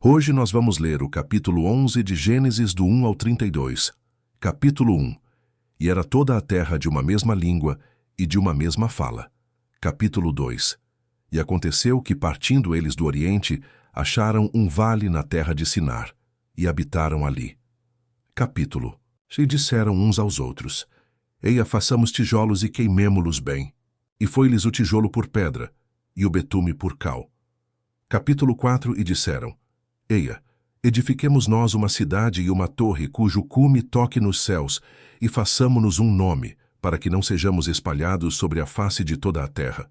Hoje nós vamos ler o capítulo 11 de Gênesis do 1 ao 32. Capítulo 1. E era toda a terra de uma mesma língua e de uma mesma fala. Capítulo 2. E aconteceu que, partindo eles do Oriente, acharam um vale na terra de Sinar, e habitaram ali. Capítulo. E disseram uns aos outros: Eia, façamos tijolos e queimemo-los bem. E foi-lhes o tijolo por pedra, e o betume por cal. Capítulo 4. E disseram: Eia, edifiquemos nós uma cidade e uma torre cujo cume toque nos céus, e façamo-nos um nome, para que não sejamos espalhados sobre a face de toda a terra.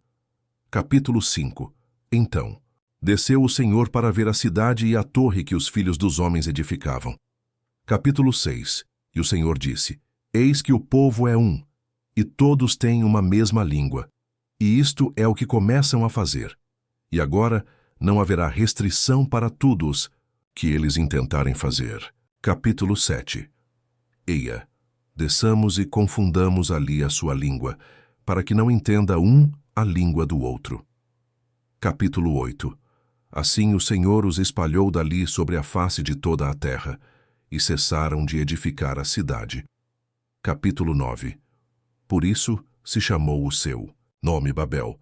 Capítulo 5. Então, desceu o Senhor para ver a cidade e a torre que os filhos dos homens edificavam. Capítulo 6. E o Senhor disse: Eis que o povo é um, e todos têm uma mesma língua, e isto é o que começam a fazer. E agora não haverá restrição para todos que eles intentarem fazer. Capítulo 7. Eia, desçamos e confundamos ali a sua língua, para que não entenda um a língua do outro. Capítulo 8. Assim o Senhor os espalhou dali sobre a face de toda a terra, e cessaram de edificar a cidade. Capítulo 9. Por isso se chamou o seu nome Babel,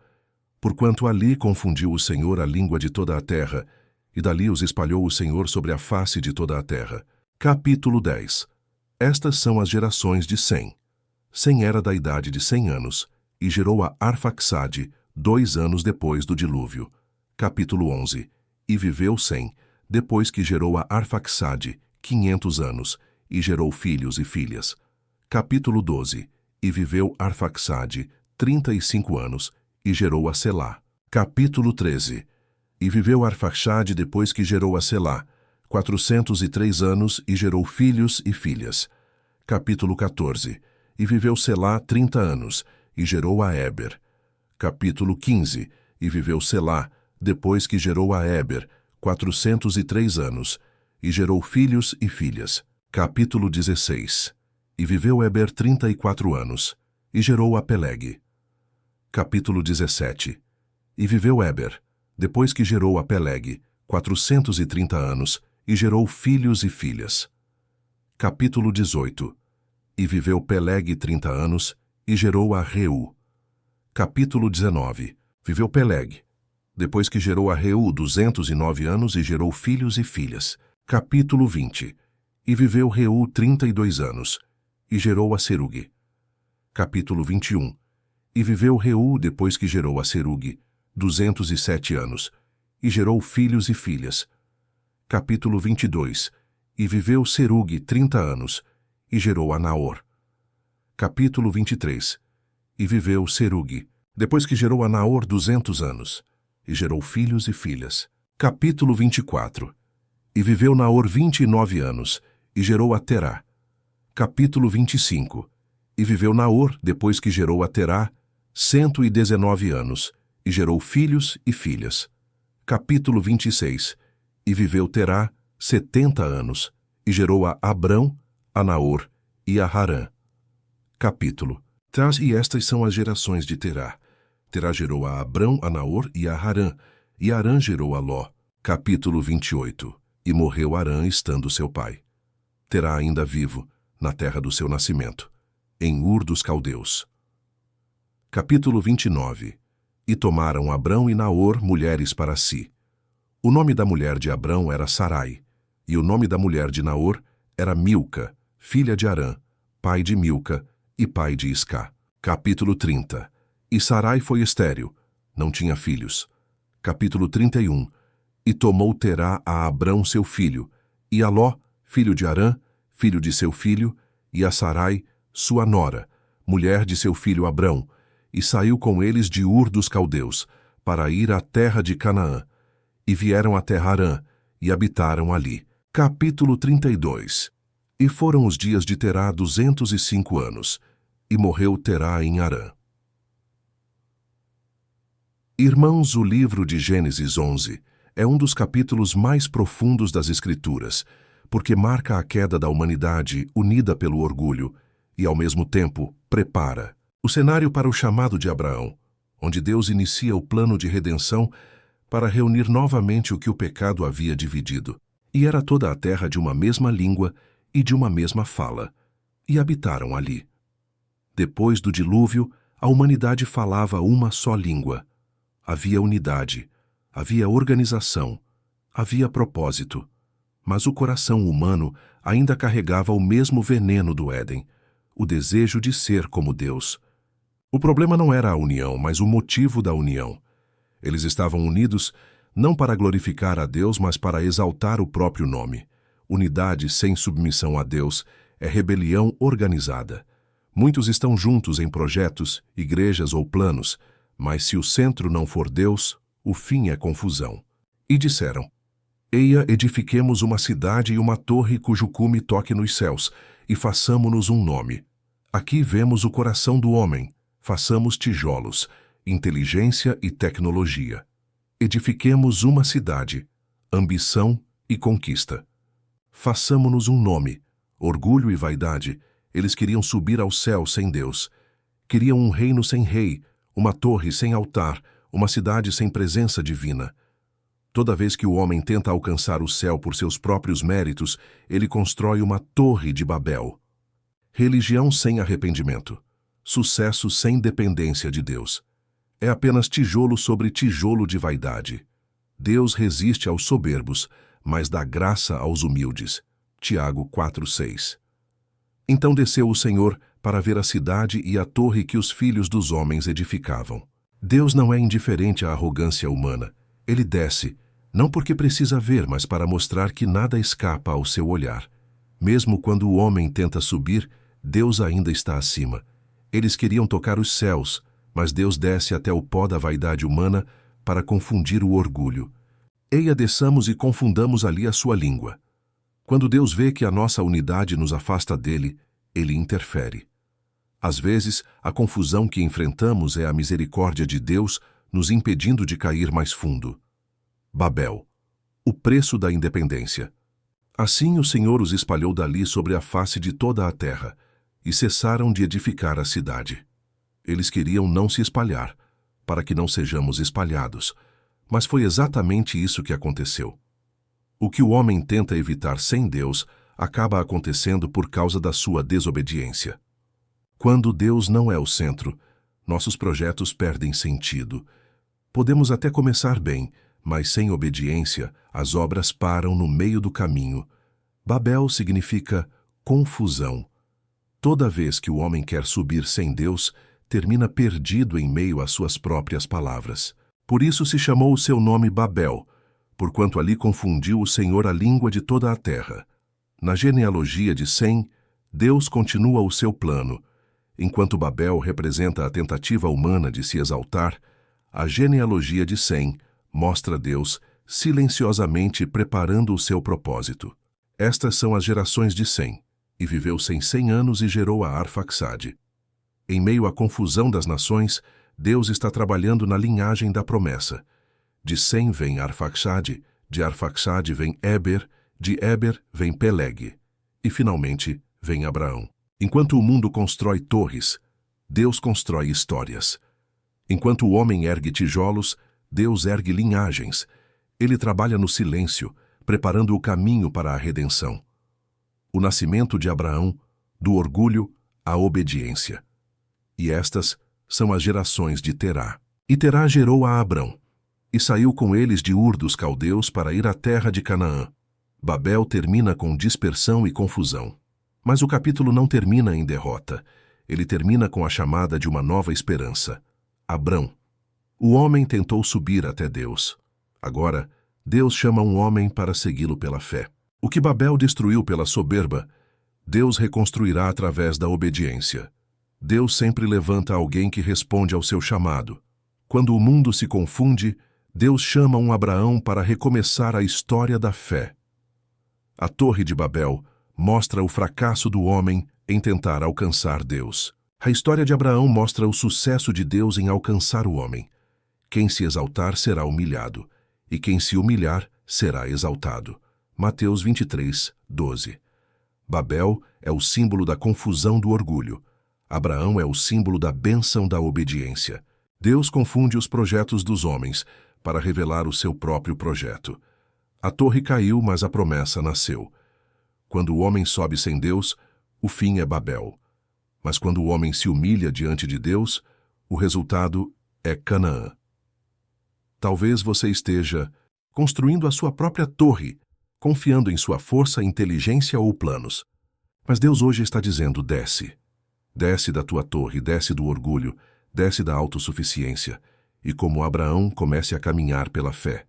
porquanto ali confundiu o Senhor a língua de toda a terra, e dali os espalhou o Senhor sobre a face de toda a terra. Capítulo 10. Estas são as gerações de Sem. Sem era da idade de 100 anos, e gerou a Arfaxade 2 anos depois do dilúvio. Capítulo 11. E viveu Sem, depois que gerou a Arfaxade, 500 anos, e gerou filhos e filhas. Capítulo 12. E viveu Arfaxade 35 anos, e gerou a Selá. Capítulo 13. E viveu Arfaxade depois que gerou a Selá, 403 anos, e gerou filhos e filhas. Capítulo 14. E viveu Selá 30 anos, e gerou a Éber. Capítulo 15. E viveu Selá, depois que gerou a Éber, 403 anos, e gerou filhos e filhas. Capítulo 16. E viveu Éber 34 anos, e gerou a Peleg. Capítulo 17. E viveu Éber, depois que gerou a Peleg, 430 anos, e gerou filhos e filhas. Capítulo 18. E viveu Peleg 30 anos, e gerou a Reu. Capítulo 19. Viveu Peleg, depois que gerou a Reu 209 anos, e gerou filhos e filhas. Capítulo 20. E viveu Reu 32 anos, e gerou a Serugue. Capítulo 21. E viveu Reu depois que gerou a Serugue, 207 anos, e gerou filhos e filhas. Capítulo 22. E viveu Serugue 30 anos, e gerou a Naor. Capítulo 23. E viveu Serugue, depois que gerou a Naor 200 anos, e gerou filhos e filhas. Capítulo 24. E viveu Naor 29 anos, e gerou a Terá. Capítulo 25. E viveu Naor, depois que gerou a Terá, 119 anos, e gerou filhos e filhas. Capítulo 26. E viveu Terá 70 anos, e gerou a Abrão, a Naor e a Harã. Capítulo. E estas são as gerações de Terá. Terá gerou a Abrão, a Naor e a Harã, e Harã gerou a Ló. Capítulo 28. E morreu Harã estando seu pai. Terá ainda vivo, na terra do seu nascimento, em Ur dos Caldeus. Capítulo 29. E tomaram Abrão e Naor mulheres para si. O nome da mulher de Abrão era Sarai, e o nome da mulher de Naor era Milca, filha de Arã, pai de Milca e pai de Iscá. Capítulo 30. E Sarai foi estéril, não tinha filhos. Capítulo 31. E tomou Terá a Abrão seu filho, e a Ló, filho de Arã, filho de seu filho, e a Sarai, sua nora, mulher de seu filho Abrão, e saiu com eles de Ur dos Caldeus, para ir à terra de Canaã, e vieram até Harã, e habitaram ali. Capítulo 32. E foram os dias de Terá 205 anos, e morreu Terá em Harã. Irmãos, o livro de Gênesis 11 é um dos capítulos mais profundos das Escrituras, porque marca a queda da humanidade unida pelo orgulho e, ao mesmo tempo, prepara o cenário para o chamado de Abraão, onde Deus inicia o plano de redenção para reunir novamente o que o pecado havia dividido. E era toda a terra de uma mesma língua e de uma mesma fala, e habitaram ali. Depois do dilúvio, a humanidade falava uma só língua. Havia unidade, havia organização, havia propósito. Mas o coração humano ainda carregava o mesmo veneno do Éden, o desejo de ser como Deus. O problema não era a união, mas o motivo da união. Eles estavam unidos não para glorificar a Deus, mas para exaltar o próprio nome. Unidade sem submissão a Deus é rebelião organizada. Muitos estão juntos em projetos, igrejas ou planos, mas se o centro não for Deus, o fim é confusão. E disseram: Eia, edifiquemos uma cidade e uma torre cujo cume toque nos céus, e façamo-nos um nome. Aqui vemos o coração do homem, façamos tijolos, inteligência e tecnologia. Edifiquemos uma cidade, ambição e conquista. Façamo-nos um nome, orgulho e vaidade. Eles queriam subir ao céu sem Deus. Queriam um reino sem rei, uma torre sem altar, uma cidade sem presença divina. Toda vez que o homem tenta alcançar o céu por seus próprios méritos, ele constrói uma torre de Babel. Religião sem arrependimento. Sucesso sem dependência de Deus. É apenas tijolo sobre tijolo de vaidade. Deus resiste aos soberbos, mas dá graça aos humildes. Tiago 4:6. Então desceu o Senhor para ver a cidade e a torre que os filhos dos homens edificavam. Deus não é indiferente à arrogância humana. Ele desce, não porque precisa ver, mas para mostrar que nada escapa ao seu olhar. Mesmo quando o homem tenta subir, Deus ainda está acima. Eles queriam tocar os céus, mas Deus desce até o pó da vaidade humana para confundir o orgulho. Eia, desçamos e confundamos ali a sua língua. Quando Deus vê que a nossa unidade nos afasta dele, ele interfere. Às vezes, a confusão que enfrentamos é a misericórdia de Deus nos impedindo de cair mais fundo. Babel, o preço da independência. Assim o Senhor os espalhou dali sobre a face de toda a terra, e cessaram de edificar a cidade. Eles queriam não se espalhar, para que não sejamos espalhados, mas foi exatamente isso que aconteceu. O que o homem tenta evitar sem Deus acaba acontecendo por causa da sua desobediência. Quando Deus não é o centro, nossos projetos perdem sentido. Podemos até começar bem, mas sem obediência, as obras param no meio do caminho. Babel significa confusão. Toda vez que o homem quer subir sem Deus, termina perdido em meio às suas próprias palavras. Por isso se chamou o seu nome Babel, porquanto ali confundiu o Senhor a língua de toda a terra. Na genealogia de Sem, Deus continua o seu plano. Enquanto Babel representa a tentativa humana de se exaltar, a genealogia de Sem mostra Deus silenciosamente preparando o seu propósito. Estas são as gerações de Sem, e viveu Sem 100 anos e gerou a Arfaxade. Em meio à confusão das nações, Deus está trabalhando na linhagem da promessa. De Sem vem Arfaxade, de Arfaxade vem Éber, de Éber vem Peleg, e finalmente vem Abraão. Enquanto o mundo constrói torres, Deus constrói histórias. Enquanto o homem ergue tijolos, Deus ergue linhagens. Ele trabalha no silêncio, preparando o caminho para a redenção. O nascimento de Abraão, do orgulho à obediência. E estas são as gerações de Terá. E Terá gerou a Abrão, e saiu com eles de Ur dos Caldeus para ir à terra de Canaã. Babel termina com dispersão e confusão. Mas o capítulo não termina em derrota. Ele termina com a chamada de uma nova esperança. Abrão. O homem tentou subir até Deus. Agora, Deus chama um homem para segui-lo pela fé. O que Babel destruiu pela soberba, Deus reconstruirá através da obediência. Deus sempre levanta alguém que responde ao seu chamado. Quando o mundo se confunde, Deus chama um Abraão para recomeçar a história da fé. A Torre de Babel mostra o fracasso do homem em tentar alcançar Deus. A história de Abraão mostra o sucesso de Deus em alcançar o homem. Quem se exaltar será humilhado, e quem se humilhar será exaltado. Mateus 23:12. Babel é o símbolo da confusão do orgulho. Abraão é o símbolo da bênção da obediência. Deus confunde os projetos dos homens, para revelar o seu próprio projeto. A torre caiu, mas a promessa nasceu. Quando o homem sobe sem Deus, o fim é Babel. Mas quando o homem se humilha diante de Deus, o resultado é Canaã. Talvez você esteja construindo a sua própria torre, confiando em sua força, inteligência ou planos. Mas Deus hoje está dizendo: desce. Desce da tua torre, desce do orgulho, desce da autossuficiência, e como Abraão, comece a caminhar pela fé,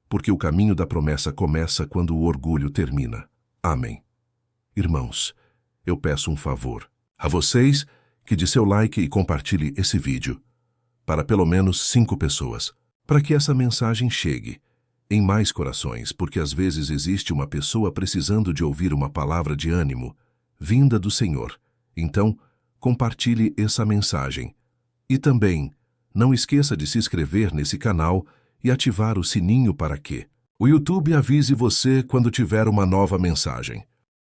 porque o caminho da promessa começa quando o orgulho termina. Amém. Irmãos, eu peço um favor a vocês, que dê seu like e compartilhe esse vídeo para pelo menos 5 pessoas, para que essa mensagem chegue em mais corações, porque às vezes existe uma pessoa precisando de ouvir uma palavra de ânimo vinda do Senhor. Então, compartilhe essa mensagem. E também, não esqueça de se inscrever nesse canal e ativar o sininho para que o YouTube avise você quando tiver uma nova mensagem.